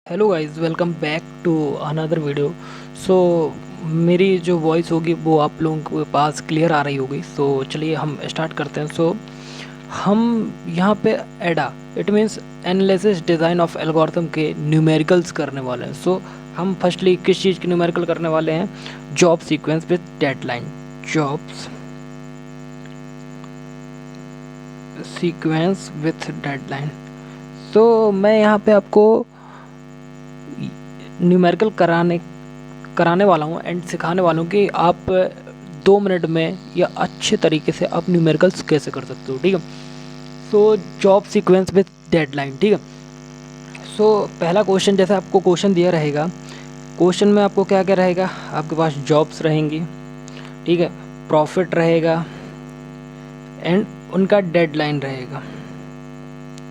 Hello guys, welcome back to another video. So मेरी जो voice होगी वो आप लोगों के पास क्लियर आ रही होगी। सो चलिए हम स्टार्ट करते हैं। हम यहाँ पे एडा it means analysis design of algorithm के न्यूमेरिकल्स करने वाले हैं। हम फर्स्टली किस चीज़ के न्यूमेरिकल करने वाले हैं? Job sequence with deadline. Jobs sequence with deadline. मैं यहाँ पे आपको न्यूमेरिकल कराने वाला हूँ एंड सिखाने वाला हूँ कि आप 2 मिनट में या अच्छे तरीके से आप न्यूमेरिकल्स कैसे कर सकते हो। ठीक है। Job sequence with deadline. ठीक है। पहला क्वेश्चन, जैसे आपको क्वेश्चन दिया रहेगा, क्वेश्चन में आपको क्या क्या रहेगा? आपके पास जॉब्स रहेंगी, ठीक है, प्रॉफिट रहेगा एंड उनका डेडलाइन रहेगा।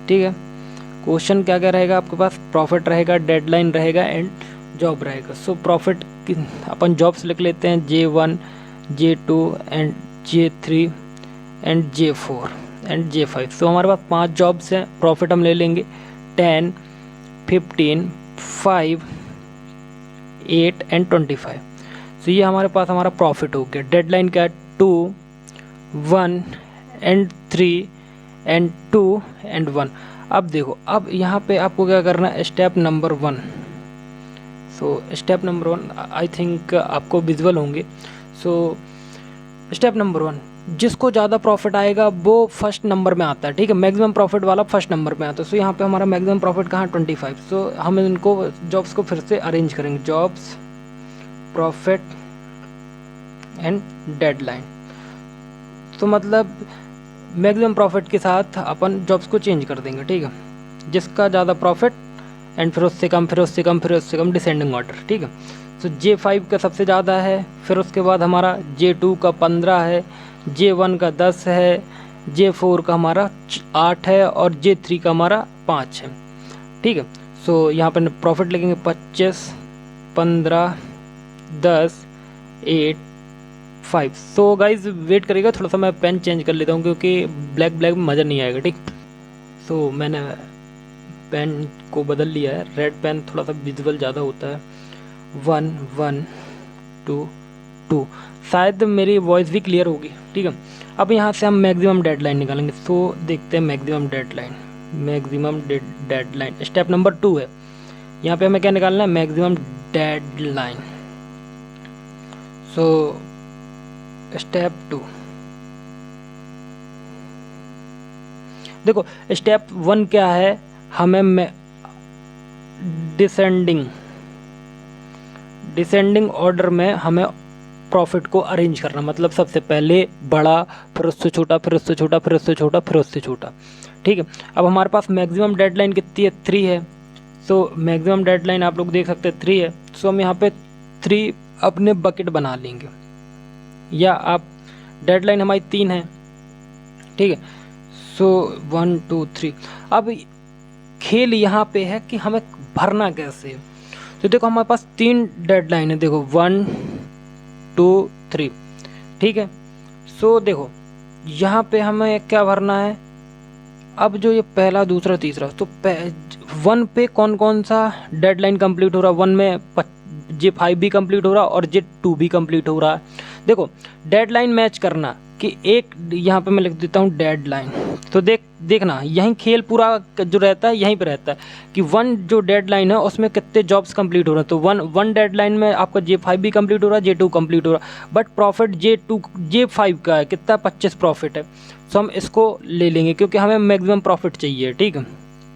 ठीक है। क्वेश्चन क्या क्या रहेगा आपके पास? प्रॉफिट रहेगा, डेडलाइन रहेगा एंड जॉब रहेगा। प्रॉफिट अपन जॉब्स लिख लेते हैं J1, J2 and J3 and J4 and J5। हमारे पास 5 जॉब्स हैं। प्रॉफिट हम ले लेंगे 10, 15, 5, 8 एंड 25। ये हमारे पास हमारा प्रॉफिट हो गया। डेडलाइन क्या है? 2, 1 एंड 3 एंड 2 एंड 1। अब देखो, अब यहाँ पे आपको क्या करना है? Step number 1। Step number 1 I think आपको विजुअल होंगे। स्टेप नंबर 1, जिसको ज़्यादा प्रॉफिट आएगा वो फर्स्ट नंबर में आता है। ठीक है। मैक्सिमम प्रॉफिट वाला फर्स्ट नंबर में आता है। यहाँ पे हमारा मैक्सिमम प्रॉफिट कहाँ? 25। हम इनको जॉब्स को फिर से अरेंज करेंगे। Jobs, profit and deadline. मतलब मैक्सिमम प्रॉफिट के साथ अपन जॉब्स को चेंज कर देंगे। ठीक है। जिसका ज़्यादा प्रॉफिट एंड फिर उससे कम, फिर उससे कम, फिर उससे कम, डिसेंडिंग ऑर्डर। ठीक है। J5 का सबसे ज़्यादा है, फिर उसके बाद हमारा J2 का 15 है, J1 का 10 है, J4 का हमारा 8 है और J3 का हमारा 5 है। ठीक है। यहाँ पर प्रॉफिट लिखेंगे 25, 15, 10, 8, 5। गाइज वेट करिएगा, थोड़ा सा मैं पेन चेंज कर लेता हूँ क्योंकि ब्लैक ब्लैक में मज़ा नहीं आएगा। ठीक। मैंने पेन को बदल लिया है। रेड पेन थोड़ा सा विजुअल ज़्यादा होता है। 1, 1, 2, 2। शायद मेरी वॉइस भी क्लियर होगी। ठीक है। अब यहाँ से हम मैक्सिमम डेडलाइन निकालेंगे। देखते हैं maximum deadline. Maximum deadline step number 2 है। यहाँ पे हमें क्या निकालना है? Maximum deadline. स्टेप 2। देखो, स्टेप 1 क्या है? हमें डिसेंडिंग ऑर्डर में हमें प्रॉफिट को अरेंज करना। मतलब सबसे पहले बड़ा, फिर उससे छोटा, फिर उससे छोटा, फिर उससे छोटा, फिर उससे छोटा। ठीक है। अब हमारे पास मैक्सिमम डेडलाइन कितनी है? 3 है। मैक्सिमम डेडलाइन आप लोग देख सकते हैं 3 है। हम यहाँ पे 3 अपने बकेट बना लेंगे, या आप डेडलाइन हमारी 3 है। ठीक है। 1, 2, 3। अब खेल यहाँ पे है कि हमें भरना कैसे है। देखो, हमारे पास 3 डेडलाइन है। देखो 1, 2, 3। ठीक है। देखो यहाँ पे हमें क्या भरना है? अब जो ये पहला, दूसरा, तीसरा, 1 पे कौन कौन सा डेडलाइन कंप्लीट हो रहा है? 1 में J5 भी कंप्लीट हो रहा है और J2 भी कंप्लीट हो रहा है। देखो, डेडलाइन मैच करना कि एक यहाँ पे मैं लिख देता हूँ डेडलाइन। देखना यहीं खेल पूरा जो रहता है यहीं पे रहता है कि 1 जो डेडलाइन है उसमें कितने जॉब्स कंप्लीट हो रहे हैं। तो 1 डेडलाइन में आपका J5 भी कंप्लीट हो रहा है, J2 कंप्लीट हो रहा है, बट प्रॉफिट J5 का है कितना? 25 प्रॉफिट है। हम इसको ले लेंगे क्योंकि हमें मैक्सिमम प्रॉफिट चाहिए। ठीक है।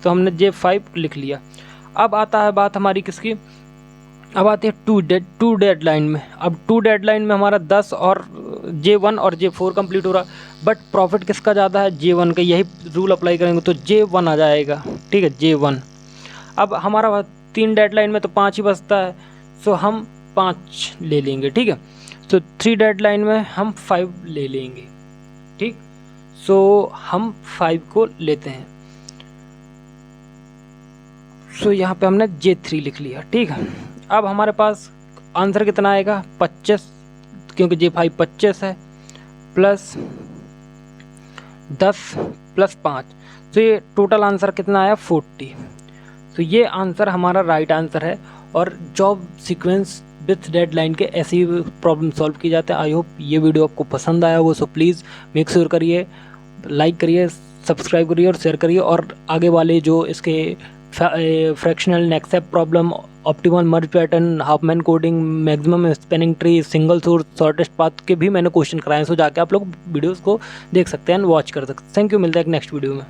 हमने J5 लिख लिया। अब आता है बात हमारी किसकी? अब आते हैं 2 डेडलाइन में। अब 2 डेडलाइन में हमारा 10 और J1 और J4 कंप्लीट हो रहा, बट प्रॉफिट किसका ज़्यादा है? J1 का। यही रूल अप्लाई करेंगे तो J1 आ जाएगा। ठीक है, J1। अब हमारा 3 डेडलाइन में तो 5 ही बचता है, हम 5 ले लेंगे। ठीक है। 3 डेडलाइन में हम 5 ले लेंगे। ठीक। हम 5 को लेते हैं। यहाँ पे हमने J3 लिख लिया। ठीक है। अब हमारे पास आंसर कितना आएगा? 25, क्योंकि J5 25 है, प्लस 10 प्लस 5। ये टोटल आंसर कितना आया? 40। तो ये आंसर हमारा राइट आंसर है। और जॉब सीक्वेंस विथ डेडलाइन के ऐसी प्रॉब्लम सॉल्व की जाते हैं। आई होप ये वीडियो आपको पसंद आया हो, सो प्लीज़ मेक श्योर करिए, लाइक करिए, सब्सक्राइब करिए और शेयर करिए। और आगे वाले जो इसके fractional next step problem, optimal merge pattern, Huffman coding, maximum spanning tree, single source, shortest path के भी मैंने क्वेश्चन कराए हैं। सो जाके आप लोग वीडियोस को देख सकते हैं एंड वॉच कर सकते हैं। थैंक यू, मिलता है एक नेक्स्ट वीडियो में।